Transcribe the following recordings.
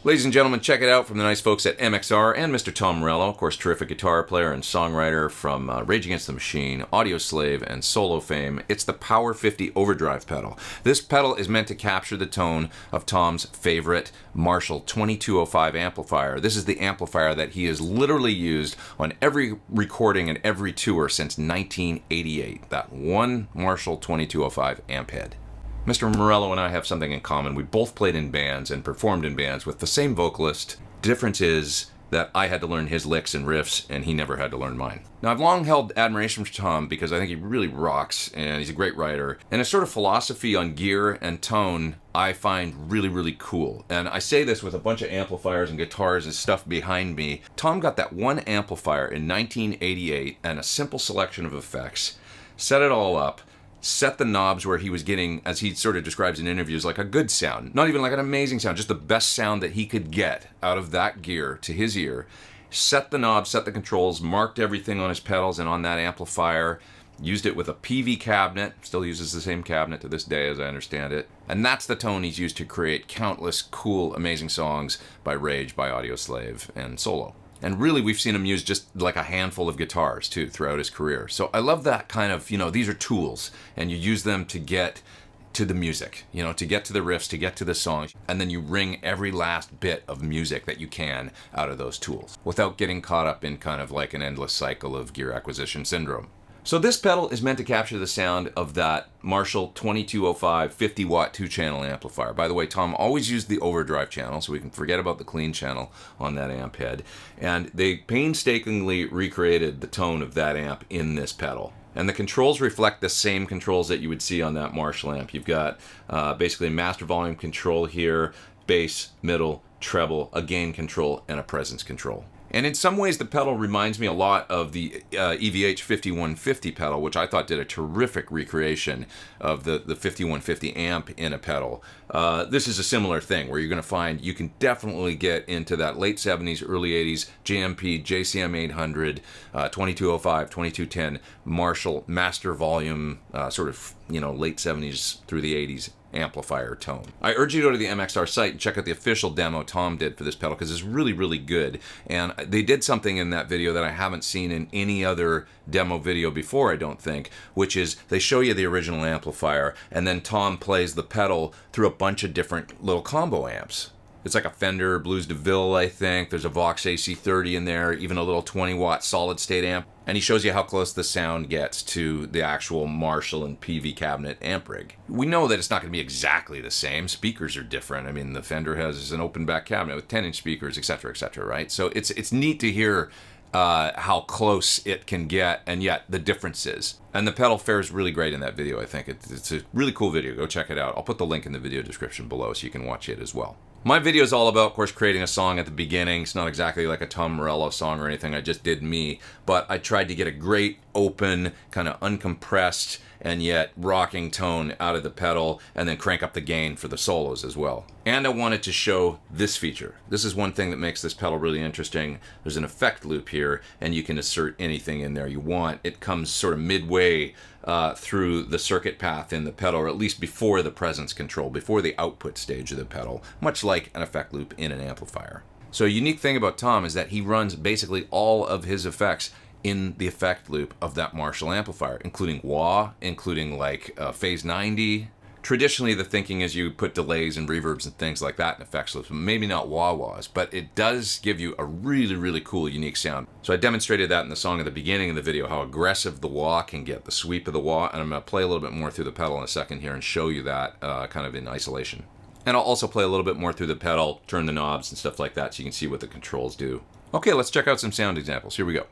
Ladies and gentlemen, check it out from the nice folks at MXR and Mr. Tom Morello, of course, terrific guitar player and songwriter from Rage Against the Machine, Audio Slave, and solo fame. It's the Power 50 Overdrive pedal. This pedal is meant to capture the tone of Tom's favorite Marshall 2205 amplifier. This is the amplifier that he has literally used on every recording and every tour since 1988. That one Marshall 2205 amp head. Mr. Morello and I have something in common. We both played in bands and performed in bands with the same vocalist. Difference is that I had to learn his licks and riffs, and he never had to learn mine. Now, I've long held admiration for Tom because I think he really rocks, and he's a great writer. And his sort of philosophy on gear and tone I find really, really cool. And I say this with a bunch of amplifiers and guitars and stuff behind me. Tom got that one amplifier in 1988 and a simple selection of effects, set it all up, set the knobs where he was getting, as he sort of describes in interviews, like a good sound. Not even like an amazing sound, just the best sound that he could get out of that gear to his ear. Set the knobs, set the controls, marked everything on his pedals and on that amplifier. Used it with a PV cabinet, still uses the same cabinet to this day as I understand it. And that's the tone he's used to create countless cool, amazing songs by Rage, by Audio Slave, and solo. And really, we've seen him use just like a handful of guitars, too, throughout his career. So I love that kind of, these are tools, and you use them to get to the music, to get to the riffs, to get to the songs, and then you wring every last bit of music that you can out of those tools without getting caught up in kind of like an endless cycle of gear acquisition syndrome. So this pedal is meant to capture the sound of that Marshall 2205 50-watt 2-channel amplifier. By the way, Tom always used the overdrive channel, so we can forget about the clean channel on that amp head. And they painstakingly recreated the tone of that amp in this pedal. And the controls reflect the same controls that you would see on that Marshall amp. You've got basically a master volume control here, bass, middle, treble, a gain control, and a presence control. And in some ways, the pedal reminds me a lot of the EVH 5150 pedal, which I thought did a terrific recreation of the 5150 amp in a pedal. This is a similar thing where you're going to find you can definitely get into that late 70s, early 80s JMP, JCM 800, 2205, 2210 Marshall master volume, sort of, late 70s through the 80s amplifier tone. I urge you to go to the MXR site and check out the official demo Tom did for this pedal because it's really, really good. And they did something in that video that I haven't seen in any other demo video before, I don't think, which is they show you the original amplifier and then Tom plays the pedal through a bunch of different little combo amps. It's like a Fender Blues DeVille, I think. There's a Vox AC30 in there, even a little 20-watt solid-state amp. And he shows you how close the sound gets to the actual Marshall and PV cabinet amp rig. We know that it's not going to be exactly the same. Speakers are different. I mean, the Fender has an open back cabinet with 10-inch speakers, etc., right? So it's neat to hear how close it can get, and yet the differences. And the pedal fares really great in that video, I think. It's a really cool video. Go check it out. I'll put the link in the video description below so you can watch it as well. My video is all about, of course, creating a song at the beginning. It's not exactly like a Tom Morello song or anything. I just did me. But I tried to get a great, open, kind of uncompressed, and yet rocking tone out of the pedal, and then crank up the gain for the solos as well. And I wanted to show this feature. This is one thing that makes this pedal really interesting. There's an effect loop here, and you can insert anything in there you want. It comes sort of midway through the circuit path in the pedal, or at least before the presence control, before the output stage of the pedal, much like an effect loop in an amplifier. So a unique thing about Tom is that he runs basically all of his effects in the effect loop of that Marshall amplifier, including wah, including like phase 90. Traditionally, the thinking is you put delays and reverbs and things like that in effects loops, maybe not wah-wahs, but it does give you a really, really cool, unique sound. So I demonstrated that in the song at the beginning of the video, how aggressive the wah can get, the sweep of the wah, and I'm going to play a little bit more through the pedal in a second here and show you that kind of in isolation. And I'll also play a little bit more through the pedal, turn the knobs and stuff like that so you can see what the controls do. Okay, let's check out some sound examples. Here we go.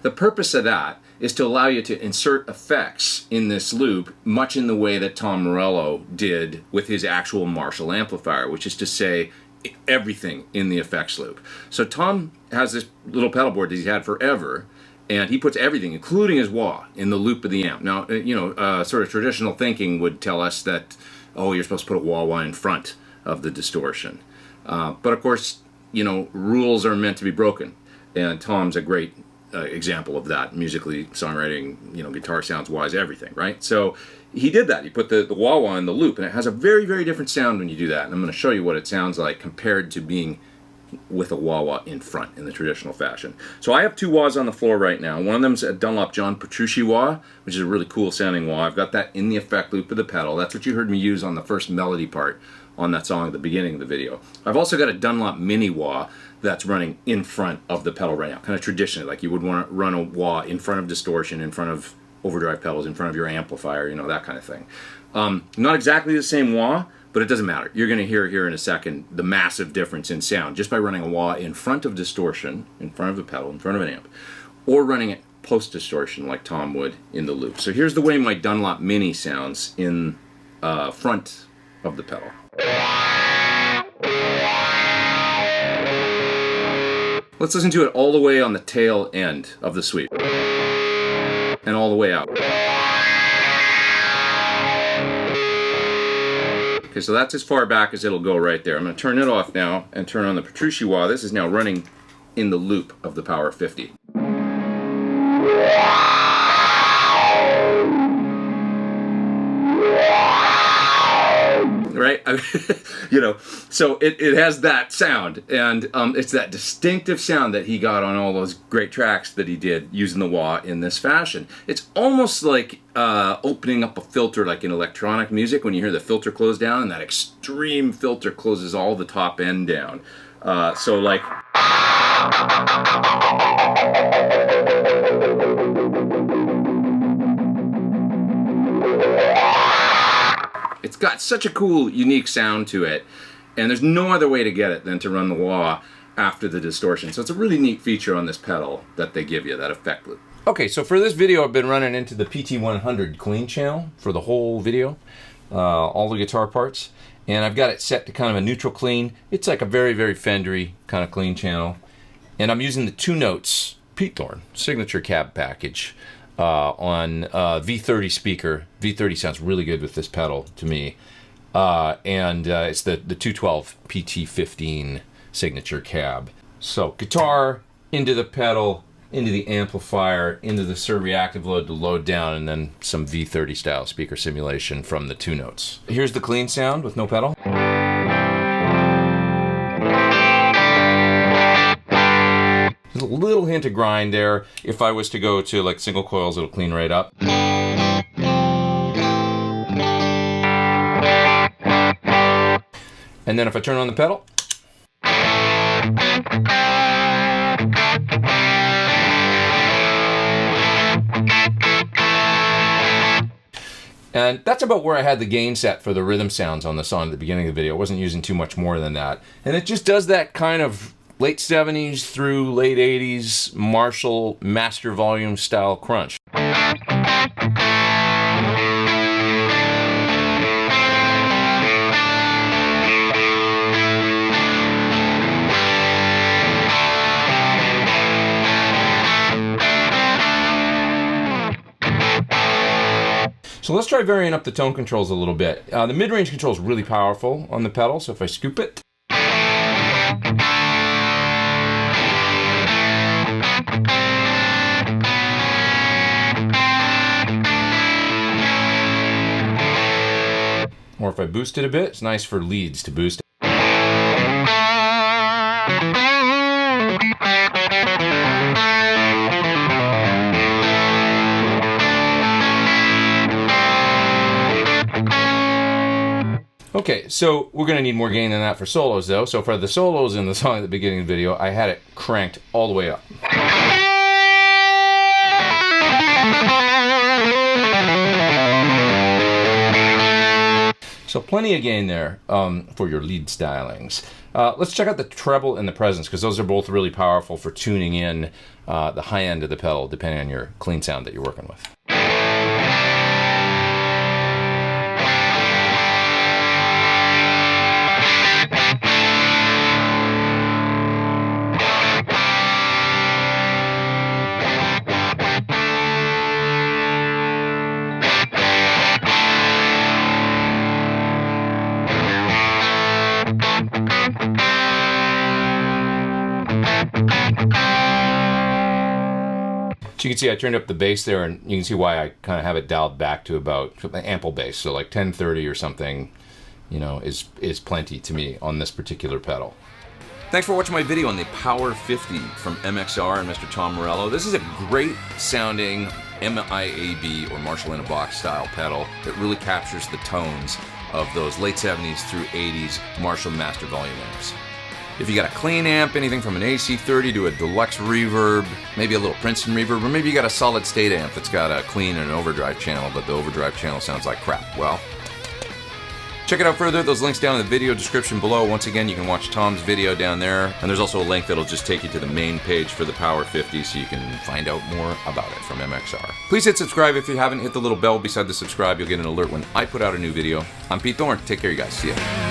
The purpose of that is to allow you to insert effects in this loop, much in the way that Tom Morello did with his actual Marshall amplifier, which is to say everything in the effects loop. So Tom has this little pedal board that he's had forever, and he puts everything, including his wah, in the loop of the amp. Now, sort of traditional thinking would tell us that, oh, you're supposed to put a wah in front of the distortion. But of course, rules are meant to be broken, and Tom's a great example of that, musically, songwriting, guitar sounds wise, everything, right? So he did that. He put the wah in the loop, and it has a very, very different sound when you do that. And I'm going to show you what it sounds like compared to being with a wah in front in the traditional fashion. So I have two wahs on the floor right now. One of them's a Dunlop John Petrucci wah, which is a really cool sounding wah. I've got that in the effect loop of the pedal. That's what you heard me use on the first melody part on that song at the beginning of the video. I've also got a Dunlop Mini Wah that's running in front of the pedal right now, kind of traditionally, like you would want to run a wah in front of distortion, in front of overdrive pedals, in front of your amplifier, that kind of thing. Not exactly the same wah, but it doesn't matter. You're going to hear here in a second the massive difference in sound just by running a wah in front of distortion, in front of the pedal, in front of an amp, or running it post-distortion like Tom would in the loop. So here's the way my Dunlop Mini sounds in front of the pedal. Let's listen to it all the way on the tail end of the sweep. And all the way out. Okay, so that's as far back as it'll go right there. I'm going to turn it off now and turn on the Petrucci wah. This is now running in the loop of the Power 50. Right? So it has that sound, and it's that distinctive sound that he got on all those great tracks that he did using the wah in this fashion. It's almost like opening up a filter, like in electronic music when you hear the filter close down, and that extreme filter closes all the top end down. So like... It's got such a cool, unique sound to it, and there's no other way to get it than to run the wah after the distortion. So it's a really neat feature on this pedal that they give you, that effect loop. Okay, so for this video, I've been running into the PT100 clean channel for the whole video, all the guitar parts, and I've got it set to kind of a neutral clean. It's like a very, very Fendery kind of clean channel, and I'm using the 2 Notes Pete Thorn signature cab package on V30 speaker. V30 sounds really good with this pedal to me, and it's the 212 PT15 signature cab. So guitar into the pedal, into the amplifier, into the reactive load to load down, and then some V30 style speaker simulation from the 2 Notes. Here's the clean sound with no pedal. There's a little hint of grind there. If I was to go to like single coils, it'll clean right up. And then if I turn on the pedal, and that's about where I had the gain set for the rhythm sounds on the song at the beginning of the video. I wasn't using too much more than that. And it just does that kind of late 70s through late 80s Marshall master volume style crunch. So let's try varying up the tone controls a little bit. The mid-range control is really powerful on the pedal, so if I scoop it, or if I boost it a bit, it's nice for leads to boost it. Okay, so we're going to need more gain than that for solos though. So for the solos in the song at the beginning of the video, I had it cranked all the way up. So plenty of gain there for your lead stylings. Let's check out the treble and the presence, because those are both really powerful for tuning in the high end of the pedal, depending on your clean sound that you're working with. So you can see I turned up the bass there, and you can see why I kind of have it dialed back to about ample bass. So like 1030 or something, you know, is plenty to me on this particular pedal. Thanks for watching my video on the Power 50 from MXR and Mr. Tom Morello. This is a great sounding MIAB or Marshall in a Box style pedal that really captures the tones of those late 70s through 80s Marshall Master Volume amps. If you got a clean amp, anything from an AC30 to a deluxe reverb, maybe a little Princeton reverb, or maybe you got a solid state amp that's got a clean and an overdrive channel, but the overdrive channel sounds like crap, well, check it out further. Those links down in the video description below. Once again, you can watch Tom's video down there, and there's also a link that'll just take you to the main page for the Power 50 so you can find out more about it from MXR. Please hit subscribe if you haven't. Hit the little bell beside the subscribe. You'll get an alert when I put out a new video. I'm Pete Thorn. Take care, you guys. See ya.